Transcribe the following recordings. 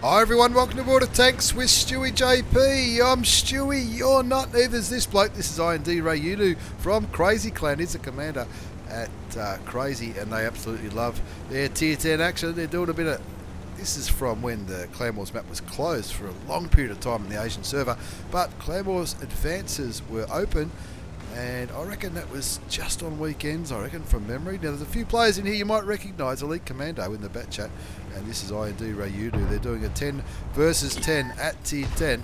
Hi everyone, welcome to Border Tanks with stewiejp. I'm Stewie, you're not, neither's this bloke. This is Ryudu from Crazy Clan. He's a commander at Crazy, and they absolutely love their tier 10 action. They're doing a bit of, this is from when the Clan Wars map was closed for a long period of time in the Asian server, but Clan Wars advances were open, and I reckon that was just on weekends, I reckon, from memory. Now there's a few players in here you might recognise. Elite Commando in the bat chat, and this is Ryudu. They're doing a 10 versus 10 at tier 10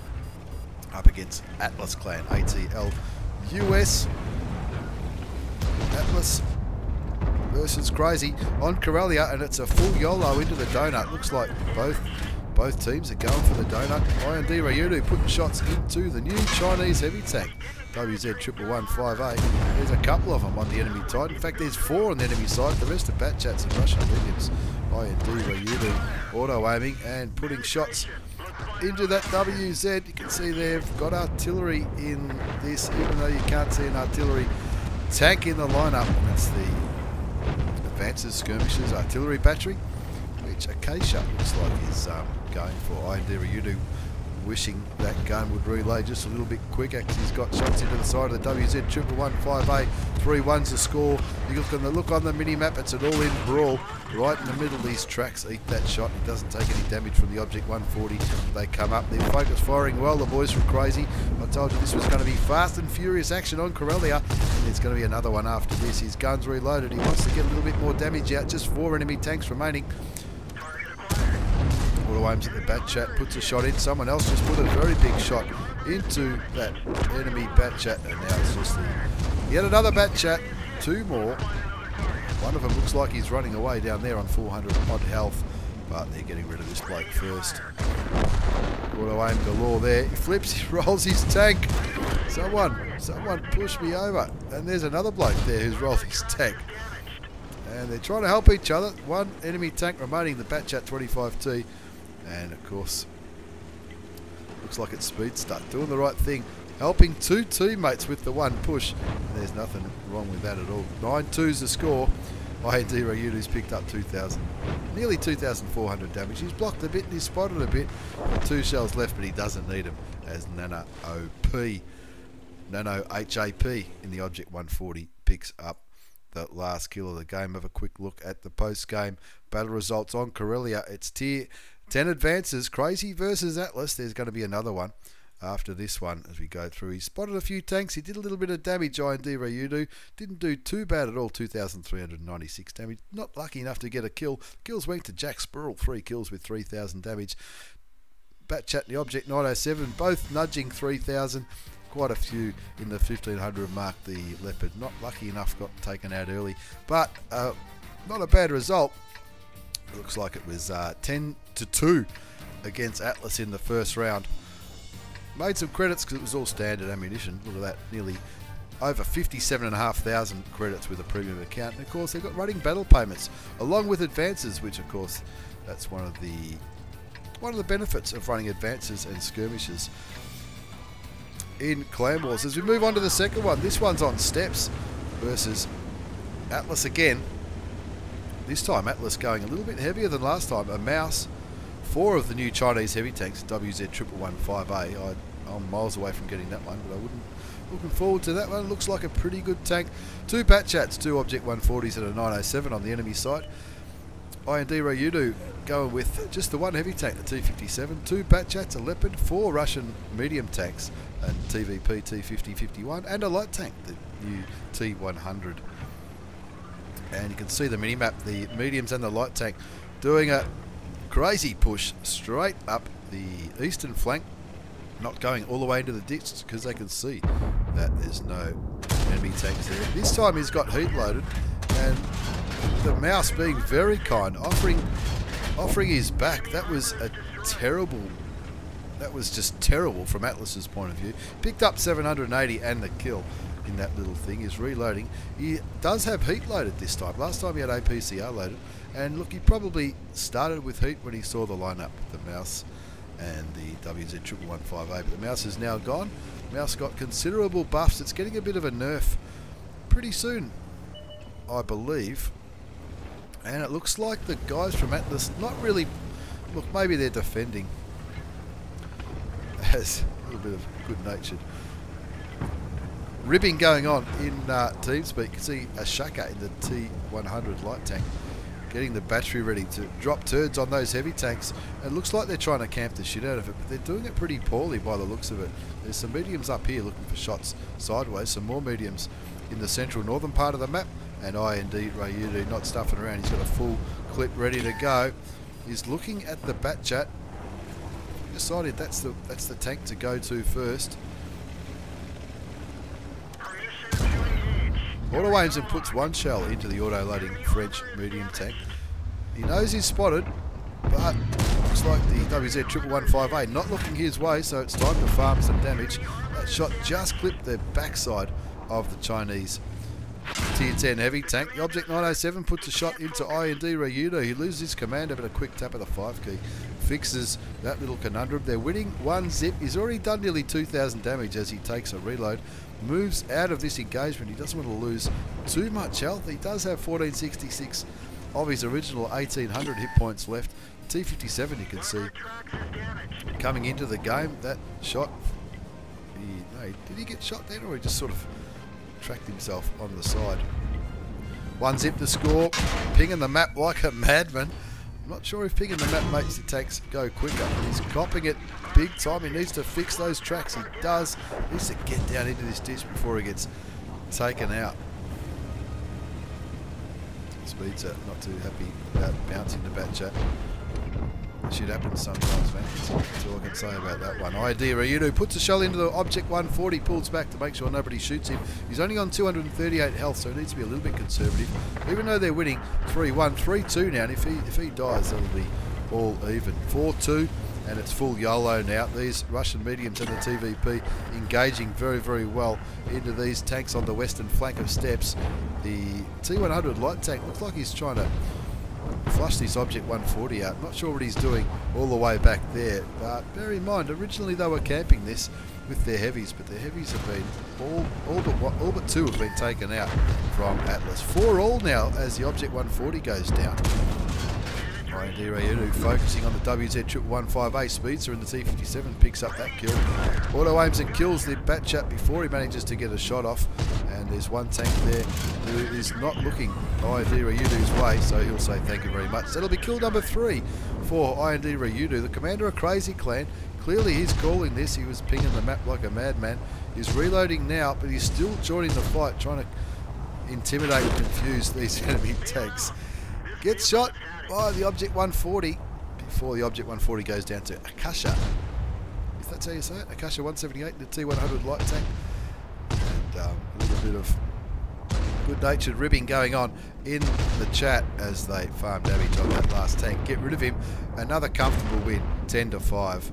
up against ATLUS Clan, ATLUS. ATLUS versus Crazy on Karelia, and it's a full YOLO into the donut. Looks like both teams are going for the donut. Ryudu putting shots into the new Chinese heavy tank, WZ11158A. There's a couple of them on the enemy side. In fact, there's 4 on the enemy side. The rest are bat chats and Russian Williams. Ryudu auto aiming and putting shots into that WZ. You can see they've got artillery in this, even though you can't see an artillery tank in the lineup. And that's the Advances Skirmishes artillery battery, which a K-shot looks like is going for. Ryudu wishing that gun would relay just a little bit quicker, because he's got shots into the side of the WZ11158A. 3-1's the score. You look on the mini-map, it's an all-in brawl. Right in the middle, these tracks eat that shot. It doesn't take any damage from the Object 140. They come up. They're focus firing well, the boys from Crazy. I told you this was going to be fast and furious action on Karelia, and there's going to be another one after this. His gun's reloaded. He wants to get a little bit more damage out. Just 4 enemy tanks remaining. Auto aims at the bat chat, puts a shot in. Someone else just put a very big shot into that enemy bat chat, and now it's just yet another bat chat. 2 more. One of them looks like he's running away down there on 400 odd health, but they're getting rid of this bloke first. Auto aim galore there. He flips, he rolls his tank. Someone push me over. And there's another bloke there who's rolled his tank. And they're trying to help each other. 1 enemy tank remaining, the Batchat 25T. And of course, looks like it's Speed Stuck, doing the right thing, helping 2 teammates with the 1 push. And there's nothing wrong with that at all. 9-2's the score. Ryudu's picked up 2,000, nearly 2,400 damage. He's blocked a bit and he's spotted a bit. 2 shells left, but he doesn't need them, as Nano HAP in the Object 140 picks up the last kill of the game. Have a quick look at the post-game battle results on Karelia. It's tier 10 advances, Crazy versus ATLUS. There's going to be another one after this one as we go through. He spotted a few tanks. He did a little bit of damage, Ryudu. Didn't do too bad at all, 2,396 damage. Not lucky enough to get a kill. Kills went to Jack Spurl, 3 kills with 3,000 damage. Batchat and the Object 907, both nudging 3,000. Quite a few in the 1,500 mark. The Leopard, not lucky enough, got taken out early. But not a bad result. Looks like it was 10-2 against ATLUS in the first round. Made some credits because it was all standard ammunition. Look at that, nearly over 57,500 credits with a premium account. And of course, they've got running battle payments along with advances, which of course, that's one of the benefits of running advances and skirmishes in Clan Wars. As we move on to the second one, this one's on Steppes versus ATLUS again. This time ATLUS going a little bit heavier than last time. A mouse, 4 of the new Chinese heavy tanks, WZ11158A. I'm miles away from getting that one, but I wouldn't. Looking forward to that one. Looks like a pretty good tank. 2 Batchats, 2 Object 140s and a 907 on the enemy side. Ryudu going with just the 1 heavy tank, the T57, 2 Batchats, a Leopard, 4 Russian medium tanks, and TVP T5051, and a light tank, the new T100. And you can see the mini-map, the mediums and the light tank doing a crazy push straight up the eastern flank, not going all the way into the ditch because they can see that there's no enemy tanks there. This time he's got heat loaded, and the mouse being very kind, offering his back. That was just terrible from ATLUS's point of view. Picked up 780 and the kill in that little thing. Is reloading. He does have heat loaded this time. Last time he had APCR loaded, and look, he probably started with heat when he saw the lineup, the mouse and the WZ11158A, but the mouse is now gone. Mouse got considerable buffs. It's getting a bit of a nerf pretty soon, I believe. And it looks like the guys from ATLUS not really look, maybe they're defending as a little bit of good-natured ribbing going on in TeamSpeak. You can see a Shaka in the T100 light tank getting the battery ready to drop turds on those heavy tanks. It looks like they're trying to camp the shit out of it, but they're doing it pretty poorly by the looks of it. There's some mediums up here looking for shots sideways, some more mediums in the central northern part of the map, and IND Ryudu not stuffing around. He's got a full clip ready to go. He's looking at the bat chat. Decided that's the tank to go to first. Auto aims and puts one shell into the auto-loading French medium tank. He knows he's spotted, but looks like the WZ111A not looking his way, so it's time to farm some damage. That shot just clipped the backside of the Chinese Tier 10 heavy tank. The Object 907 puts a shot into IND Ryudo. He loses his commander, but a quick tap of the 5 key fixes that little conundrum. They're winning 1-zip. He's already done nearly 2,000 damage as he takes a reload. Moves out of this engagement. He doesn't want to lose too much health. He does have 1466 of his original 1800 hit points left. T57 you can see coming into the game. That shot, did he get shot then, or he just sort of tracked himself on the side? 1-zip to score. Pinging the map like a madman. I'm not sure if pinging the map makes the tanks go quicker, but he's copping it big time. He needs to fix those tracks. He does. He needs to get down into this ditch before he gets taken out. Speeds are not too happy about bouncing the bat chat. Shit happens sometimes, man. That's all I can say about that one. ID Ryudo puts a shell into the Object 140, pulls back to make sure nobody shoots him. He's only on 238 health, so he needs to be a little bit conservative. Even though they're winning 3-1, 3-2 now, and if he dies, that'll be all even. 4-2, and it's full YOLO now. These Russian mediums and the TVP engaging very, very well into these tanks on the western flank of Steppes. The T100 light tank looks like he's trying to flush this Object 140 out. Not sure what he's doing all the way back there, but bear in mind originally they were camping this with their heavies, but their heavies have been all but 2 have been taken out from Atlas. 4 all now as the Object 140 goes down. IND Ryudu focusing on the WZ111A. Speedster in the T57 picks up that kill. Auto aims and kills the bat chat before he manages to get a shot off, and there's one tank there who is not looking IND Ryudu's way, so he'll say thank you very much. That'll be kill number 3 for IND Ryudu, the commander of Crazy Clan. Clearly he's calling this. He was pinging the map like a madman. He's reloading now, but he's still joining the fight, trying to intimidate and confuse these enemy tanks. Gets shot by the Object 140 before the Object 140 goes down to Akasha. If that's how you say it, Akasha 178 in the T100 light tank. And a little bit of good-natured ribbing going on in the chat as they farm damage on that last tank. Get rid of him. Another comfortable win, 10-5.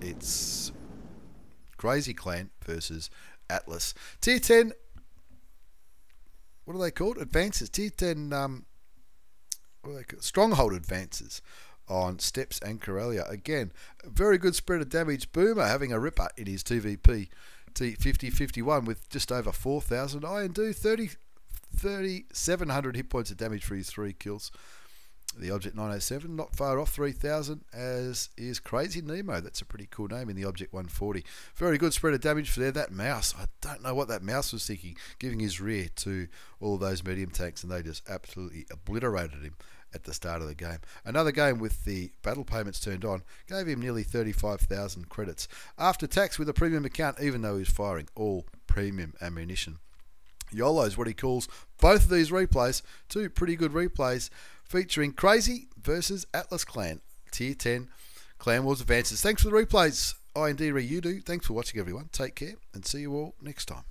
It's Crazy Clan versus Atlas. Tier 10, what are they called? Advances. Tier 10, what are they called? Stronghold advances on Steppes and Karelia. Again, a very good spread of damage. Boomer having a ripper in his TVP T5051 with just over 4,000. IND 3,700 hit points of damage for his 3 kills. The Object 907 not far off 3,000, as is Crazy Nemo. That's a pretty cool name in the Object 140. Very good spread of damage for there. That mouse, I don't know what that mouse was thinking, giving his rear to all of those medium tanks, and they just absolutely obliterated him at the start of the game. Another game with the battle payments turned on gave him nearly 35,000 credits after tax with a premium account, even though he was firing all premium ammunition. YOLO is what he calls both of these replays. 2 pretty good replays featuring Crazy versus Atlas Clan. Tier 10 Clan Wars advances. Thanks for the replays, IND Ryudu. Thanks for watching, everyone. Take care and see you all next time.